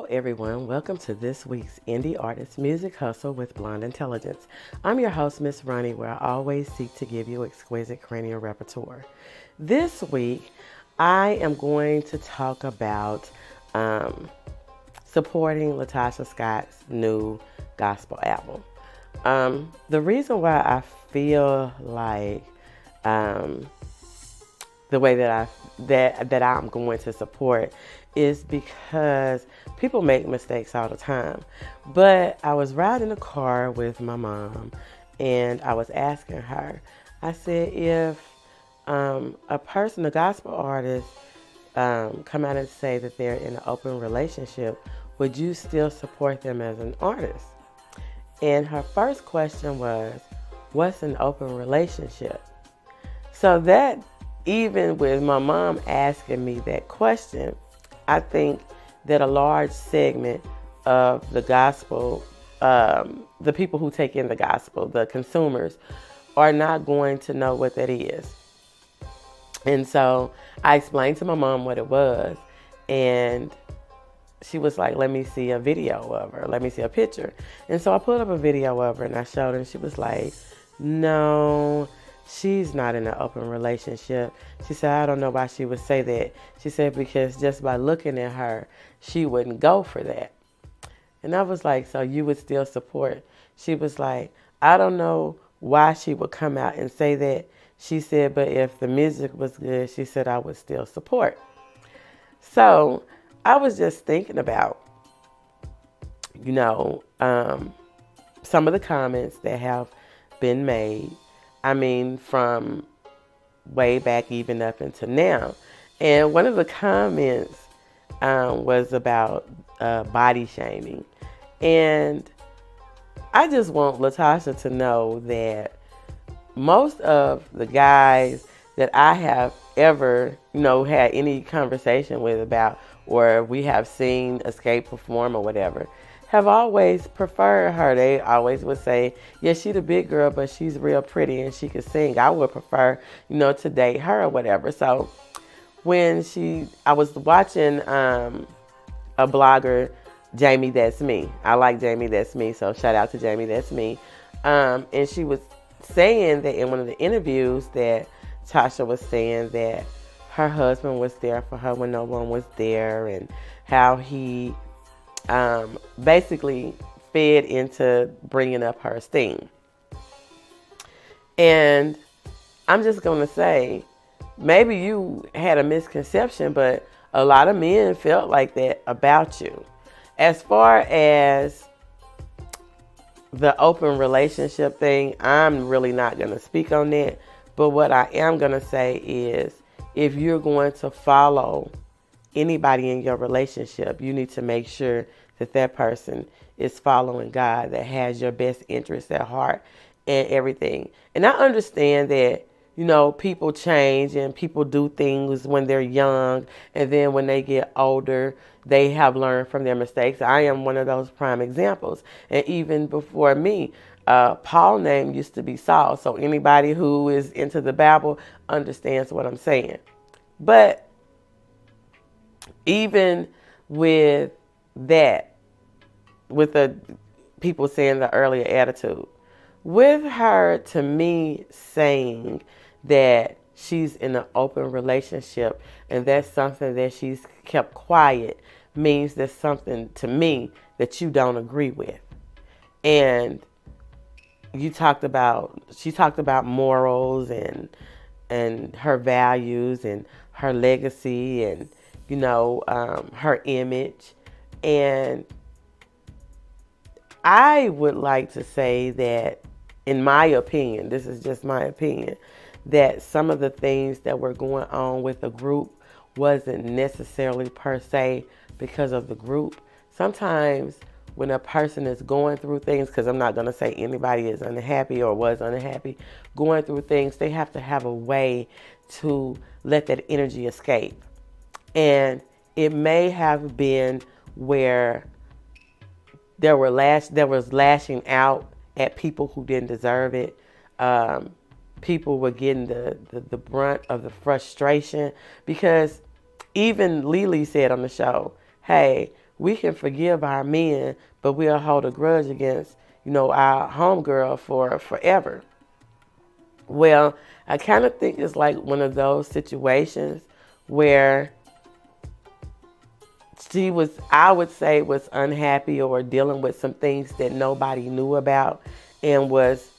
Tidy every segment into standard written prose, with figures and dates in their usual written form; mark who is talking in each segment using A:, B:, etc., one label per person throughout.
A: everyone, welcome to this week's Indie Artist Music Hustle with Blonde Intelligence. I'm your host, Miss Ronnie, where I always seek to give you exquisite cranial repertoire. This week, I am going to talk about supporting LaTocha Scott's new gospel album. The reason why I feel like the way that I'm going to support is because people make mistakes all the time. But I was riding a car with my mom and I was asking her, I said, if a gospel artist, come out and say that they're in an open relationship, would you still support them as an artist? And her first question was, what's an open relationship? So that, even with my mom asking me that question, I think that a large segment of the gospel, the people who take in the gospel, the consumers, are not going to know what that is. And so I explained to my mom what it was, and she was like, let me see a video of her. Let me see a picture. And so I put up a video of her and I showed her, and she was like, no, she's not in an open relationship. She said, I don't know why she would say that. She said, because just by looking at her, she wouldn't go for that. And I was like, so you would still support? She was like, I don't know why she would come out and say that. She said, but if the music was good, she said, I would still support. So I was just thinking about, some of the comments that have been made. I mean, from way back even up until now. And one of the comments was about body shaming. And I just want LaTocha to know that most of the guys that I have ever, had any conversation with about, or we have seen Escape perform or whatever, have always preferred her. They always would say, yeah, she's a big girl, but she's real pretty and she can sing. I would prefer, to date her or whatever. So when I was watching a blogger, Jamie That's Me. I like Jamie That's Me, so shout out to Jamie That's Me. And she was saying that in one of the interviews that Tasha was saying that her husband was there for her when no one was there, and how he basically fed into bringing up her esteem. And I'm just going to say, maybe you had a misconception, but a lot of men felt like that about you. As far as the open relationship thing, I'm really not going to speak on that. But what I am going to say is, if you're going to follow anybody in your relationship, you need to make sure that that person is following God, that has your best interests at heart and everything. And I understand that, people change and people do things when they're young, and then when they get older, they have learned from their mistakes. I am one of those prime examples. And even before me, Paul's name used to be Saul. So anybody who is into the Bible understands what I'm saying. But even with that, with the people saying the earlier attitude, with her, to me, saying that she's in an open relationship and that's something that she's kept quiet, means there's something to me that you don't agree with. And she talked about morals and her values and her legacy and, her image. And I would like to say that, in my opinion, this is just my opinion, that some of the things that were going on with the group wasn't necessarily per se because of the group. Sometimes when a person is going through things, because I'm not going to say anybody is unhappy or was unhappy, going through things, they have to have a way to let that energy escape. And it may have been where there was lashing out at people who didn't deserve it. People were getting the brunt of the frustration, because even Lily said on the show, hey, we can forgive our men, but we'll hold a grudge against, our homegirl for forever. Well, I kind of think it's like one of those situations where she was, I would say, was unhappy or dealing with some things that nobody knew about and was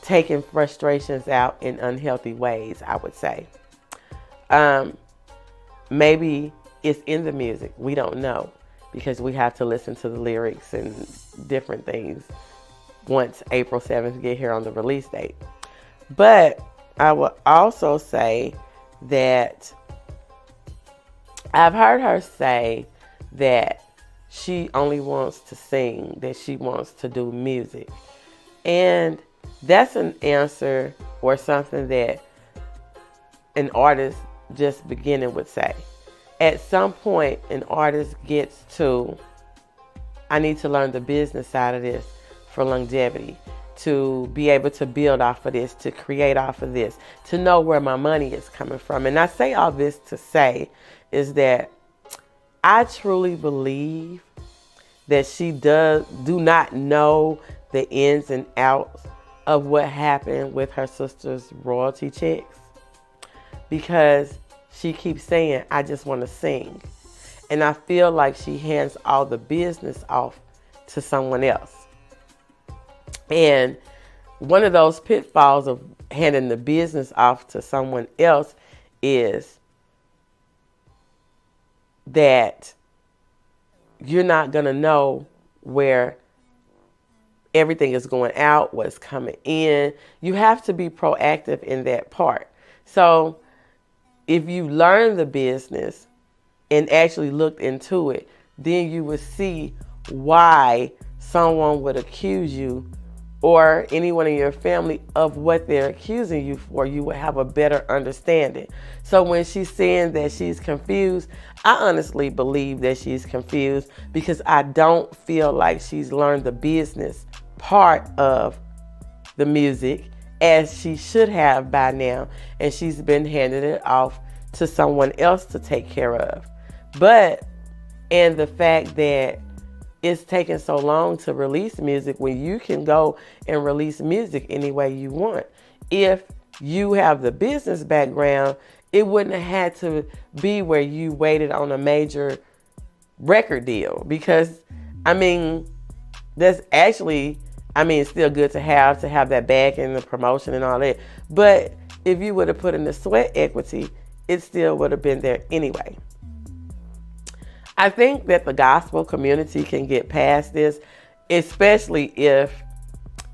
A: taking frustrations out in unhealthy ways, I would say. Maybe it's in the music. We don't know because we have to listen to the lyrics and different things once April 7th get here on the release date. But I will also say that I've heard her say that she only wants to sing, that she wants to do music. And that's an answer or something that an artist just beginning would say. At some point, an artist gets to, I need to learn the business side of this for longevity, to be able to build off of this, to create off of this, to know where my money is coming from. And I say all this to say is that I truly believe that she do not know the ins and outs of what happened with her sister's royalty checks, because she keeps saying, I just want to sing. And I feel like she hands all the business off to someone else. And one of those pitfalls of handing the business off to someone else is that you're not going to know where everything is going out, what's coming in. You have to be proactive in that part. So if you learn the business and actually looked into it, then you would see why someone would accuse you or anyone in your family of what they're accusing you for. You would have a better understanding. So when she's saying that she's confused, I honestly believe that she's confused because I don't feel like she's learned the business part of the music as she should have by now, and she's been handing it off to someone else to take care of. And the fact that it's taking so long to release music when you can go and release music any way you want. If you have the business background, it wouldn't have had to be where you waited on a major record deal, because that's actually, it's still good to have that back and the promotion and all that. But if you would have put in the sweat equity, it still would have been there anyway. I think that the gospel community can get past this, especially if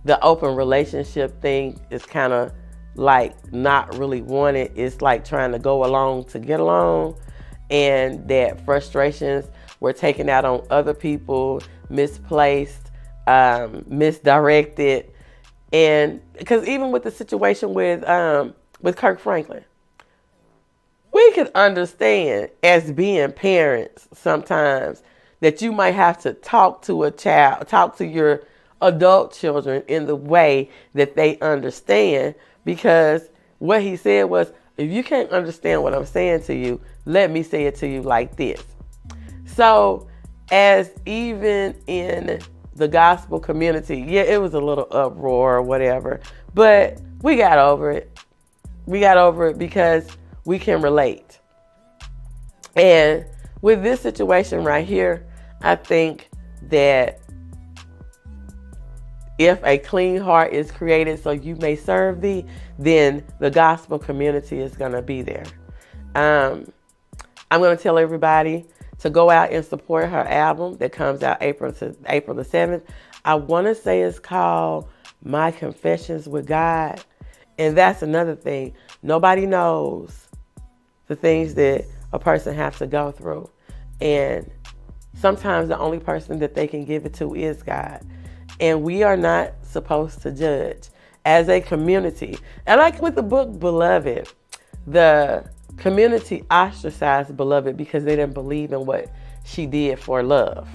A: the open relationship thing is kind of like not really wanted. It's like trying to go along to get along, and that frustrations were taken out on other people, misplaced, misdirected. And because even with the situation with Kirk Franklin, we could understand as being parents sometimes that you might have to talk to your adult children in the way that they understand, because what he said was, if you can't understand what I'm saying to you, let me say it to you like this. So as even in the gospel community, yeah, it was a little uproar or whatever, but we got over it. We got over it because we can relate. And with this situation right here, I think that if a clean heart is created so you may serve thee, then the gospel community is going to be there. I'm going to tell everybody to go out and support her album that comes out April the 7th. I want to say it's called My Confessions with God. And that's another thing. Nobody knows the things that a person has to go through. And sometimes the only person that they can give it to is God. And we are not supposed to judge as a community. And like with the book Beloved, the community ostracized Beloved because they didn't believe in what she did for love.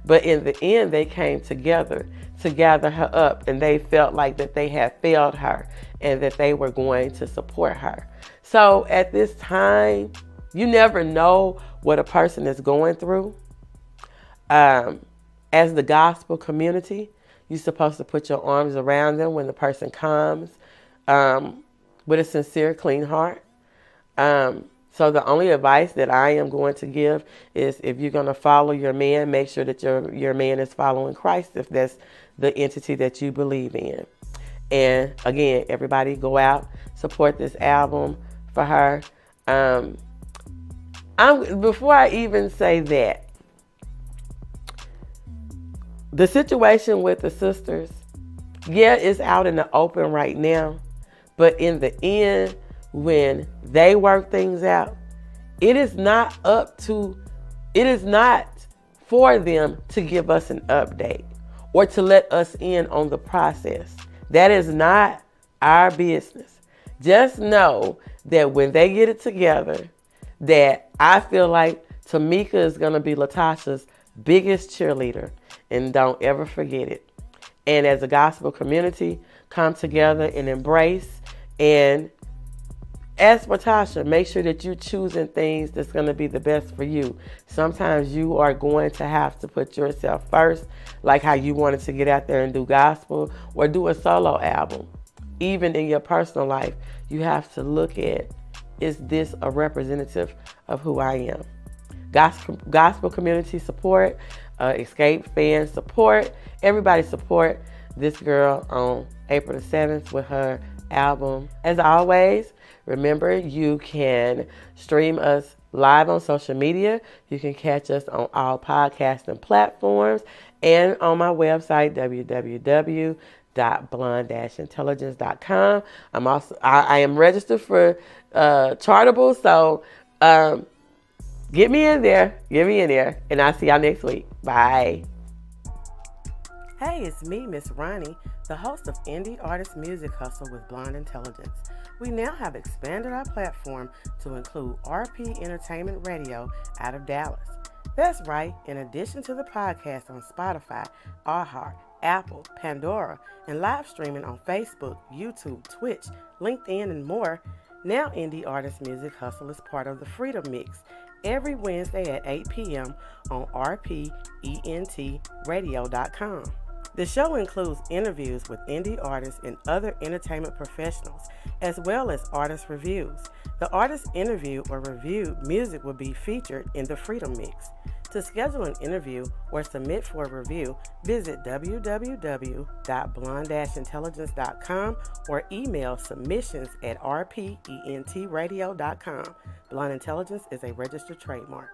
A: But in the end, they came together to gather her up, and they felt like that they had failed her and that they were going to support her. So at this time, you never know what a person is going through. Um, as the gospel community, you're supposed to put your arms around them when the person comes with a sincere, clean heart. So the only advice that I am going to give is if you're going to follow your man, make sure that your man is following Christ if that's the entity that you believe in. And again, everybody go out, support this album for her. Before I even say that, the situation with the sisters, yeah, it's out in the open right now. But in the end, when they work things out, it is not for them to give us an update or to let us in on the process. That is not our business. Just know that when they get it together, that I feel like Tamika is going to be LaTocha's biggest cheerleader, and don't ever forget it. And as a gospel community, come together and embrace. And as for Tasha, make sure that you're choosing things that's going to be the best for you. Sometimes you are going to have to put yourself first, like how you wanted to get out there and do gospel or do a solo album. Even in your personal life, you have to look at, is this a representative of who I am? Gospel community support, Escape fans support, everybody support this girl on April the 7th with her album. As always, remember you can stream us live on social media. You can catch us on all podcasting platforms and on my website, www.blonde-intelligence.com. I am registered for Chartable, so get me in there, and I'll see y'all next week. Bye. Hey, it's me, Miss Ronnie, the host of Indie Artist Music Hustle with Blonde Intelligence. We now have expanded our platform to include RP Entertainment Radio out of Dallas. That's right, in addition to the podcast on Spotify, iHeart, Apple, Pandora, and live streaming on Facebook, YouTube, Twitch, LinkedIn, and more, now Indie Artist Music Hustle is part of the Freedom Mix every Wednesday at 8 p.m. on rpentradio.com. The show includes interviews with indie artists and other entertainment professionals, as well as artist reviews. The artist interviewed or reviewed music will be featured in the Freedom Mix. To schedule an interview or submit for a review, visit www.blonde-intelligence.com or email submissions@rpentradio.com. Blonde Intelligence is a registered trademark.